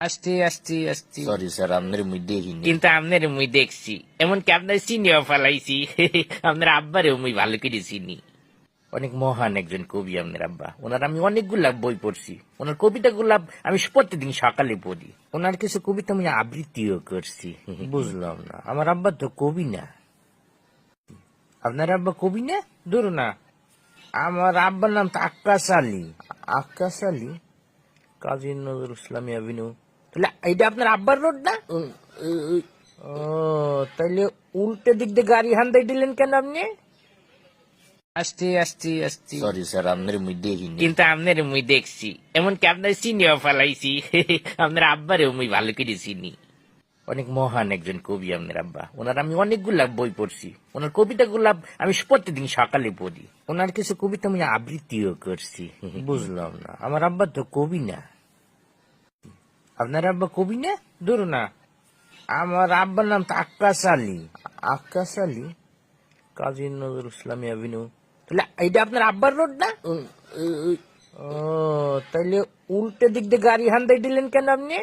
আস্তে আস্তে আস্তে সরি স্যার, আপনার মুই দেখিনি। কিন্তু আপনার মুই দেখছি, এমনকি আপনার চিনিও ফেলাইছি। আপনার আব্বারেও মুই ভালো করে চিনি। অনেক মহান একজন কবি আপনার আব্বা। ওনার আমি অনেকগুলা বই পড়ছি। ওনার কবিতাগুলা আমি প্রতিদিন সকালে পড়ি। ওনার কিছু কবিতা আমি আবৃত্তিও করছি। বুঝলাম না, আমার আব্বা তো কবি না। আপনার আব্বা কবি না? দূর না, আমার আব্বার নাম তো আক্কাস আলী। আক্কাস আলী, কাজী নজরুল ইসলামী অ্যাভিনিউ। তাহলে এটা আপনার আব্বার রোড না? ও, তাইলে উল্টে দিক দিয়ে গাড়ি হান্দাই দিলেন কেন আপনি? আস্তে আস্তে আস্তে সরি স্যার, আপনার মুই দেখিনি। কিন্তু আপনার মুই দেখছি, এমনকি আপনার চিনিও ফেলাইছি। আপনার আব্বারেও মুই ভালো করে চিনি। অনেক মহান একজন কবি আপনার আব্বা। ওনার আমি অনেকগুলা বই পড়ছি। ওনার কবিতাগুলা আমি প্রতিদিন সকালে পড়ি। ওনার কিছু কবিতা আমি আবৃত্তিও করছি। বুঝলাম না, আমার আব্বা তো কবি না। আপনার আব্বা কবি না? দূর না, আমার আব্বার নাম তো আক্কাস আলী। আক্কাস আলী, কাজী নজরুল ইসলামী অ্যাভিনিউ। তাহলে এটা আপনার আব্বার রোড না? ও, তাইলে উল্টে দিক দিয়ে গাড়ি হান্দাই দিলেন কেন আপনি?